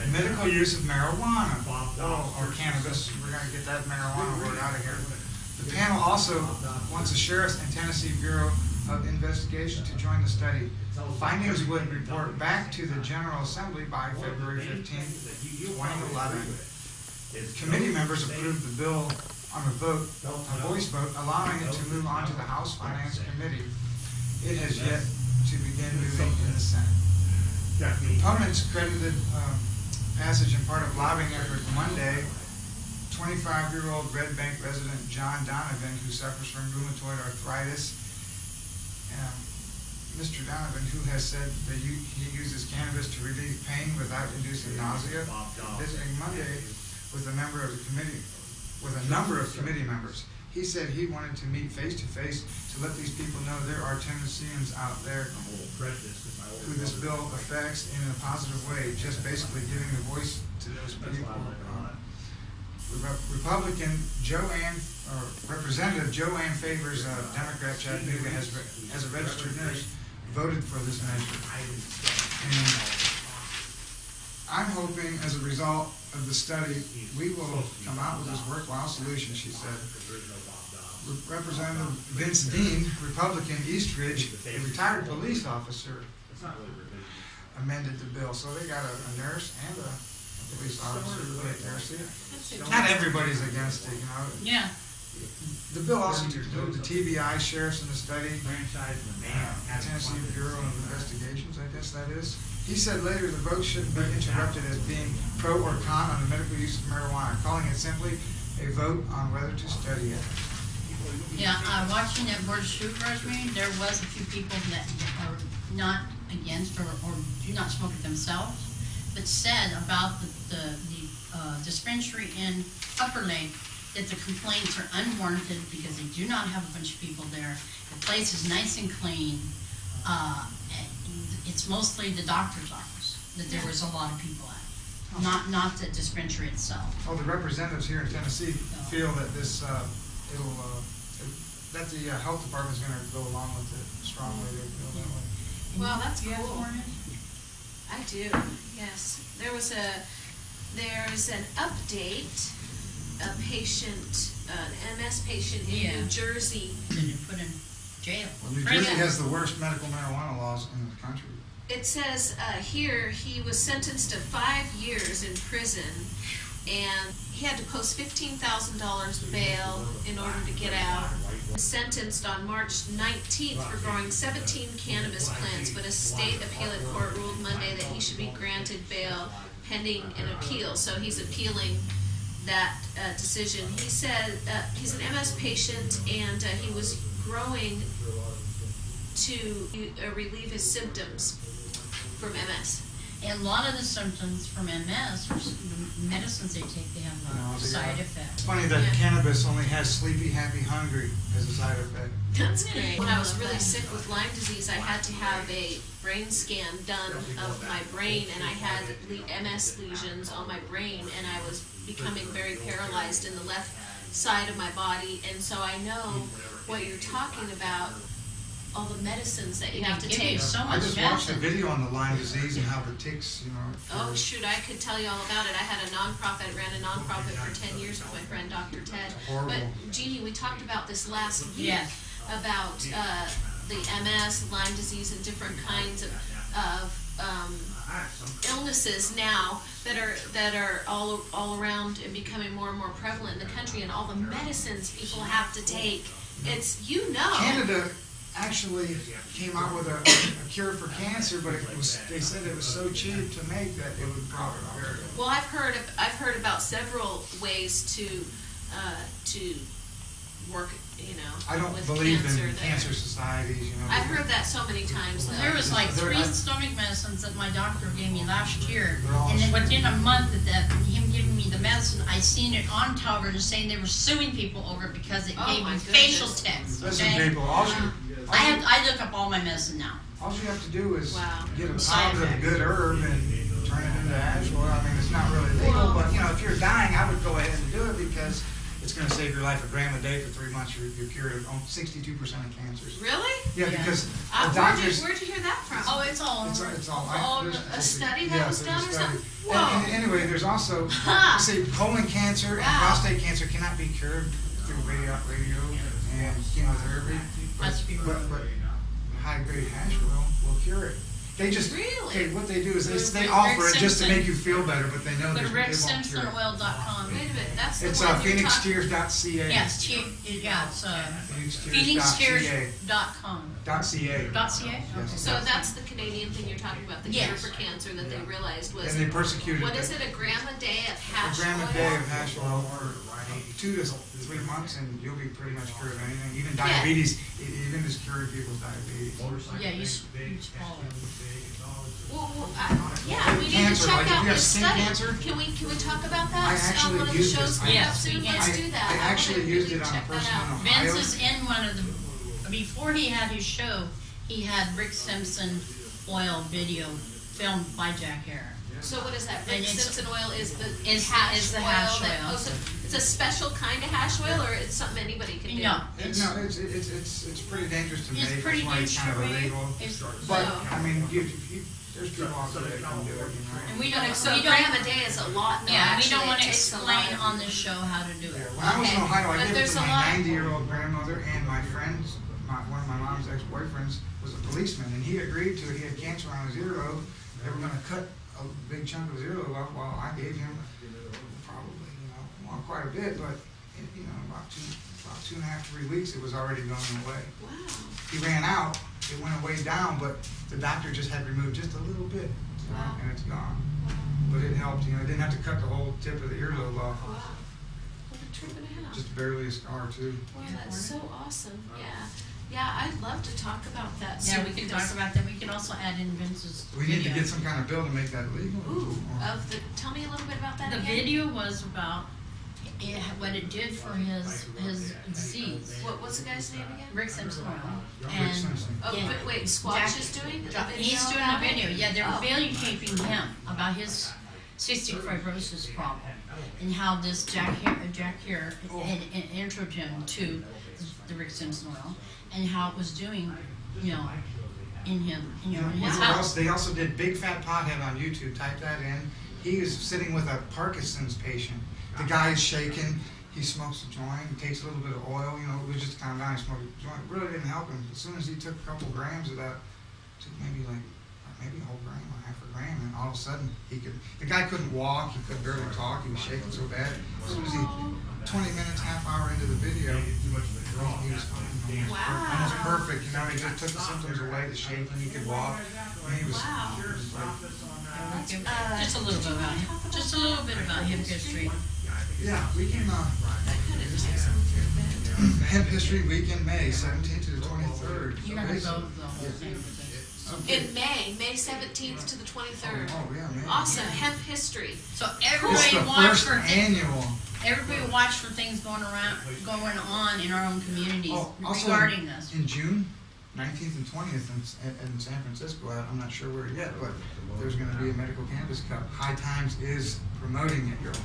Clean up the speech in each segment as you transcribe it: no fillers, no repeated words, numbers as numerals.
medical use of marijuana or cannabis. We're going to get that marijuana word out of here. The panel also wants the Sheriff's and Tennessee Bureau of Investigation to join the study. Findings would report back to the General Assembly by February 15, 2011. Committee members approved the bill on a voice vote, allowing it to move on to the House Finance Committee. It has yet to begin moving in the Senate. Opponents credited passage in part of lobbying effort Monday. 25-year-old Red Bank resident John Donovan, who suffers from rheumatoid arthritis. Mr. Donovan, who has said that he uses cannabis to relieve pain without inducing nausea, visiting Monday with a number of committee members. He said he wanted to meet face to face to let these people know there are Tennesseans out there who this bill affects in a positive way, just basically giving a voice to those people. Representative Joanne Favors, Democrat Chattanooga, as a registered nurse, voted for this measure. And I'm hoping, as a result of the study, we will come out with this worthwhile solution, she said. Representative Vincent, Republican, Eastridge, a retired police officer, amended the bill. So they got a nurse and a police officer right there. See, not everybody's against it, you know. Yeah. The bill also included the TBI sheriffs in the study, Tennessee Bureau of Investigations, I guess that is. He said later the vote shouldn't be interrupted as being pro or con on the medical use of marijuana, calling it simply a vote on whether to study it. Yeah, watching that Board of Supervisors meeting, there was a few people that are not against or do not smoke it themselves, but said about the dispensary in Upper Lake that the complaints are unwarranted because they do not have a bunch of people there. The place is nice and clean. It's mostly the doctor's office that there was a lot of people at, not the dispensary itself. Oh, the representatives here in Tennessee feel that this that the health department is going to go along with it strongly. They feel that way. Well, that's cool. I do. Yes, there's an update. A patient, an MS patient in New Jersey. Then you put in jail. Well, New Jersey has the worst medical marijuana laws in the country. It says here he was sentenced to 5 years in prison, and he had to post $15,000 bail in order to get out. Sentenced on March 19th for growing 17 cannabis plants, but a state appellate court ruled Monday that he should be granted bail pending an appeal. So he's appealing that decision. He said he's an MS patient, and he was growing to relieve his symptoms from MS. And a lot of the symptoms from MS, the medicines they take, they have side effects. It's funny that cannabis only has sleepy, happy, hungry as a side effect. That's great. When I was really sick with Lyme disease, I had to have a brain scan done of my brain, and I had MS lesions on my brain, and I was becoming very paralyzed in the left side of my body, and so I know what you're talking about, all the medicines that you have to take. So much I just watched a video on the Lyme disease and how the ticks, you know. Oh shoot, I could tell you all about it. I had a nonprofit, ran a nonprofit for 10 years with my friend Dr. Ted. Horrible. But Jeannie, we talked about this last week about the MS, Lyme disease, and different kinds of illnesses now that are all around and becoming more and more prevalent in the country, and all the medicines people have to take. It's Canada actually came out with a cure for cancer, but they said it was so cheap to make that it would probably vary. Well, I've heard about several ways to work, I don't with believe cancer in cancer societies, I've heard that so many times. There was like 3 stomach medicines that my doctor gave me last year, and then within a month of him giving me the medicine, I seen it on television saying they were suing people over it because it gave me facial tics. Listen, Okay? people, I look up all my medicine now. all you have to do is get a pound of good herb and turn it into ash oil. I mean, it's not really legal, but if you're dying, I would go ahead and do it because it's going to save your life a gram a day for 3 months. You're cured of 62% of cancers. Really? Yeah, Yeah. because Where'd the doctors. you hear that from? Oh, it's all over. It's all. A study that was done or something? Whoa. And anyway, there's also see colon cancer and prostate cancer cannot be cured through radio and chemotherapy. But high grade hash will cure it. They just Really? what they do is they Rick offer it just to Simpson. make you feel better, but they know Go they to won't cure it. ricksimsonoil.com. Wait a minute, that's the It's one you're talking. phoenixtears.ca. Yes, it's phoenixtears.ca. phoenixtears.com. .ca. .ca? Okay. So that's the Canadian thing you're talking about, the cure Yes. for cancer that they realized was. And they persecuted What it. is it, a gram a day of A hash gram oil? a day of hash oil for 2 to 3 months, and you'll be pretty much cured of anything. Even diabetes, even just curing people with diabetes. Yeah, you swallow it. Well, yeah, we need to Cancer, check like if out you have this skin study. cancer? Can we talk about I that actually on one of the used shows it. coming Yeah, up soon? we Let's can. do that. I wanna actually used really it on a check that person in out. Ohio. Vince is in one of the, before he had his show, he had Rick Simpson oil video filmed by Jack Herer. So what is that? And Rick it's- Simpson oil is the Is hash the oil hash that oil. goes. It's a special kind of hash oil, or it's something anybody can do. No, No, it's pretty dangerous to make. it's pretty That's why it's kind of dangerous. illegal. It's- But Oh. I mean, there's people out there that can do it. And we don't, So we a gram don't, a day is a lot. though, yeah, we actually. don't It wanna takes a explain lot. on this show how to do it. When I was in Okay. Ohio, I But gave it there's to a my lot- 90-year-old grandmother, and my friends, one of my mom's ex-boyfriends was a policeman, and he agreed to it. He had cancer on his earlobe. They were going to cut a big chunk of his earlobe off. Well, I gave him probably, well, quite a bit, but about 2.5, 3 weeks, it was already going away. Wow. He ran out. It went way down, but the doctor just had removed just a little bit, Wow. and it's gone. But it helped. It didn't have to cut the whole tip of the earlobe off. Wow. What a trip and a half. Just barely a scar too. Wow, that's so awesome. Yeah. Yeah, I'd love to talk about that. Yeah, soon we can because- talk about that. We can also add in Vince's We need to video. get some kind of bill to make that legal. Ooh, tell me a little bit about that The again. video was about what it did for his disease. What's the guy's name again? Rick Simpson oil. Rick And Simpson. Oh, yeah, but wait, Squatch is doing the video he's doing about a video. it? Yeah, they're Oh. videotaping him about his cystic fibrosis problem and how this Jack Herer had introed him to the Rick Simpson oil and how it was doing, in him, in his health. They also did Big Fat Pothead on YouTube. Type that in. He is sitting with a Parkinson's patient. The guy's shaking. He smokes a joint. He takes a little bit of oil. It was just to calm down. He smoked a joint. It really didn't help him. As soon as he took a couple grams of that, took maybe a whole gram or half a gram, and all of a sudden the guy couldn't walk. He could barely talk. He was shaking so bad. As soon as 20 minutes, half hour into the video, he was fine. Wow. Almost perfect. He just took the symptoms away. The shaking. He could walk. And he was. Wow. It was like, Just a little bit about him. Just a little bit about him history. yeah, we can. That kind of ties in with your bed. Hemp History Week in May, 17th to the 23rd. You're gonna go the whole thing with it. In May 17th to the 23rd. Oh, yeah, May. Awesome, hemp history. So It's everybody the watch first for annual. everybody watch for things going on in our own communities Also regarding this. in June 19th and 20th in San Francisco. I'm not sure where yet, but there's going to be a medical cannabis cup. High Times is promoting it.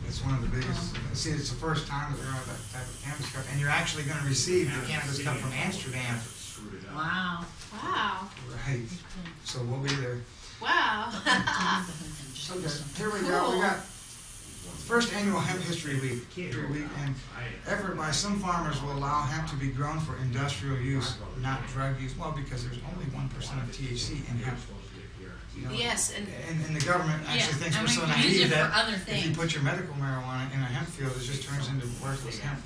It's one of the biggest. See, it's the first time that they're on that type of cannabis cup, and you're actually going to receive the cannabis cup from Amsterdam. Wow. Wow. Right. So we'll be there. Wow. Okay, here we go. We got first annual Hemp History Week, and effort by some farmers will allow hemp to be grown for industrial use, not drug use. Well, because there's only 1% of THC in hemp. Yes, and And the government actually thinks and we're so we can use naive it for that other if you things. put your medical marijuana in a hemp field, it just turns into worthless hemp.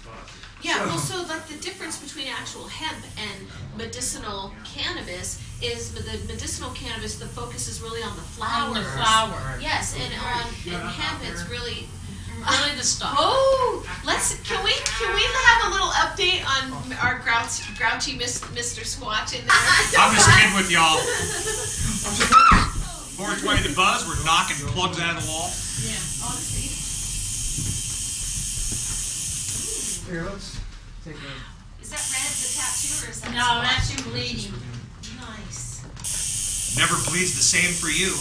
yeah, well, so like the difference between actual hemp and medicinal cannabis is the medicinal cannabis, the focus is really on the On flowers. the flower. Yes, and in hemp it's really Really the stuff. Oh, can we have a little update on our grouchy Mr. Squatch in there? I'm just kidding with y'all. 420 the buzz, we're knocking plugs out of the wall. Yeah. Oh, see. Here, let's take a. Is that red the tattoo or is that No, Squatch? that's you bleeding. Nice. Never bleeds the same for you.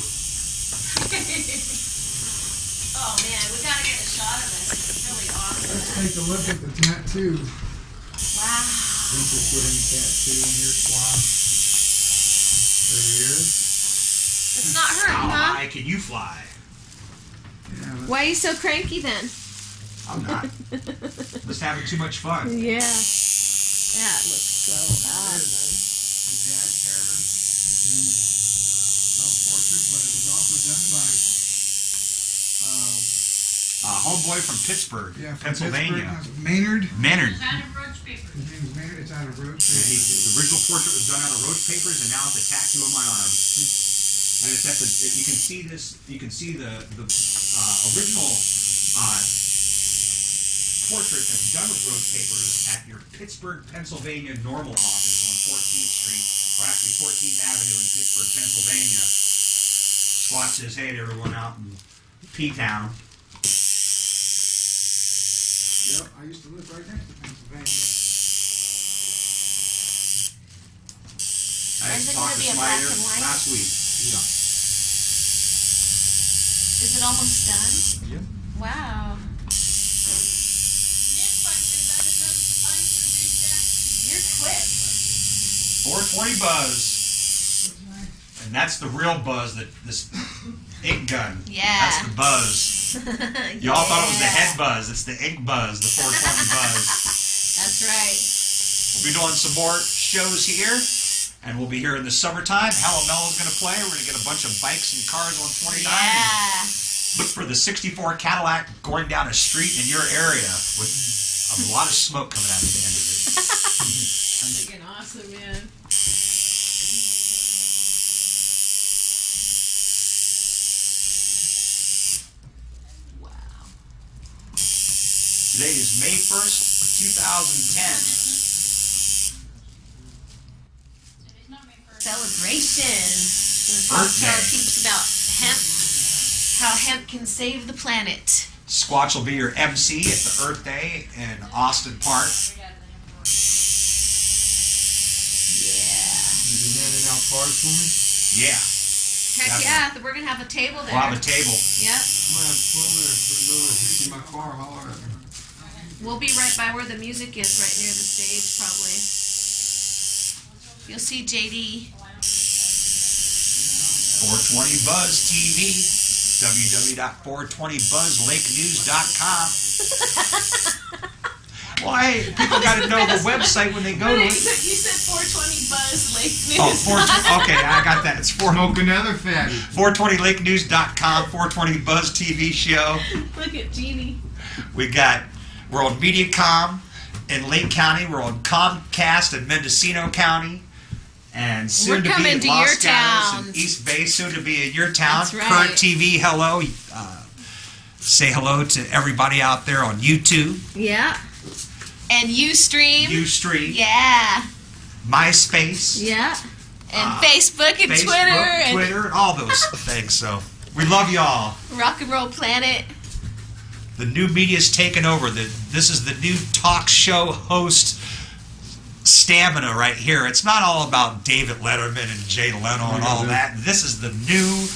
Oh man, we gotta get a shot of this. It's really awesome. take a look at the tattoo. Wow. Vincent's getting a tattoo in here, Squatch. There he is. It's not hurting, How huh? high can you fly? Yeah, Why are you so cranky then? I'm not. Just having too much fun. Yeah. That looks so awesome. Jack Harris, self-portrait, but it was also done by Homeboy from Pittsburgh, from Pennsylvania. Pittsburgh, Maynard. Maynard. It's out of Roach Paper. His name is Maynard. It's out of Roach. The original portrait was done out of roach papers, and now it's a tattoo on my arm. And it's at the. You can see this. You can see the original portrait that's done with roach papers at your Pittsburgh, Pennsylvania normal office on 14th Street, or actually 14th Avenue in Pittsburgh, Pennsylvania. Squatch says hey to everyone out in P-Town. Yep, I used to live right next to Pennsylvania. I Is it talked gonna to be a somebody black there and white? last week. Yeah. Is it almost done? Yep. Wow. You're quick. 420 buzz. And that's the real buzz, this ink gun. Yeah. That's the buzz. Y'all thought it was the head buzz. It's the ink buzz, the 420 buzz. That's right. We'll be doing some more shows here. And we'll be here in the summertime. MeLLa's going to play. We're going to get a bunch of bikes and cars on 29. Yeah. Look for the 64 Cadillac going down a street in your area with a lot of smoke coming out at the end of it. Freaking awesome, man. Wow. Today is May 1st, 2010. Celebration. We're going to talk to our Birthday. peeps about hemp, how hemp can save the planet. Squatch will be your MC at the Earth Day in Austin Park. Yeah. You been handing out cards for me? Yeah, Heck yeah, we're going to have a table there. we'll have a table. Yep. I'm gonna pull over there. Put it over. If you see my car, holler at me. We'll be right by where the music is, right near the stage, probably. You'll see JD. 420 Buzz TV, www.420buzzlakenews.com. Why? People got to know the website when they go to You it. said 420 Buzz Lake News. Oh, 420. Okay, I got that. It's Smoke another fatty. 420lakenews.com, 420 Buzz TV show. Look at Jeanie. We're on Mediacom in Lake County. We're on Comcast in Mendocino County. And soon to be coming in to Los your Gatos town. and East Bay, soon to be in your town. That's right. Current TV, hello. Say hello to everybody out there on YouTube, Yeah. And Ustream. Ustream, Yeah. MySpace, Yeah. And Facebook and Facebook, Twitter. and all those things. So we love y'all. And Rock and Roll Planet. The new media's taken over. This is the new talk show host stamina right here. It's not all about David Letterman and Jay Leno and all that. This is the new.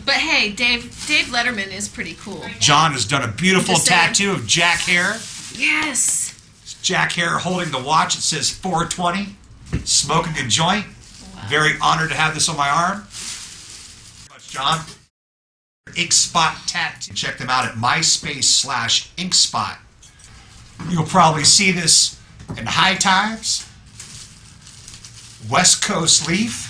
But hey, Dave Letterman is pretty cool. John has done a beautiful Just saying. tattoo of Jack Hare. Yes. Jack Hare holding the watch. It says 420. Smoking a joint. Wow. Very honored to have this on my arm. John. Ink Spot Tattoo. Check them out at MySpace/InkSpot. You'll probably see this in High Times, West Coast Leaf,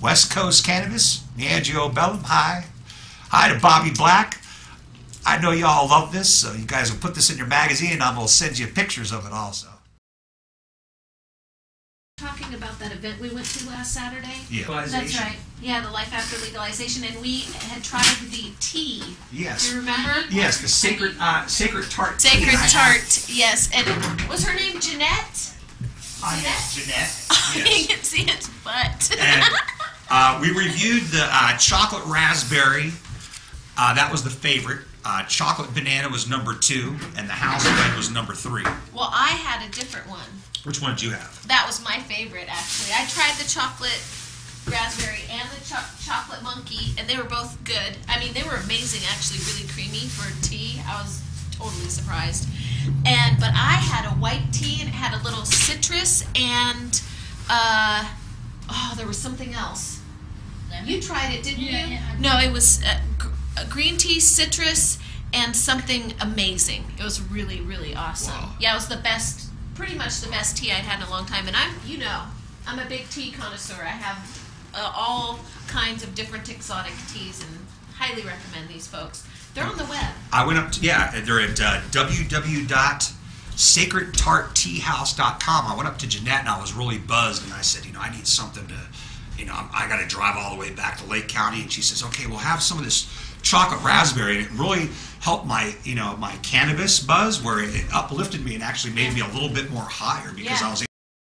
West Coast Cannabis, Neangio Bellum. Hi to Bobby Black. I know y'all love this, so you guys will put this in your magazine, and I'm going to send you pictures of it also. Talking about that event we went to last Saturday. Yeah. That's right. Yeah, the Life After Legalization, and we had tried the tea. Yes. Do you remember? Yes, the sacred tart. Sacred Tart, yes. And was her name Jeanette? Jeanette. You Yes. can see its butt. And we reviewed the chocolate raspberry. That was the favorite. Chocolate banana was number 2, and the house blend was number 3. Well, I had a different one. Which one did you have? That was my favorite, actually. I tried the chocolate raspberry and the chocolate monkey, and they were both good. I mean, they were amazing, actually, really creamy for tea. I was totally surprised. But I had a white tea, and it had a little citrus, and there was something else. You tried it, didn't you? Yeah. No, it was green tea, citrus, and something amazing. It was really, really awesome. Wow. Yeah, it was the best, pretty much the best tea I'd had in a long time. And I'm a big tea connoisseur. I have all kinds of different exotic teas, and highly recommend these folks. They're on the web. I went up to, they're at www.sacredtartteahouse.com. I went up to Jeanette, and I was really buzzed, and I said, I need something to, I got to drive all the way back to Lake County. And she says, okay, we'll have some of this chocolate raspberry. And it really helped my, my cannabis buzz, where it uplifted me and actually made me a little bit more higher, because I was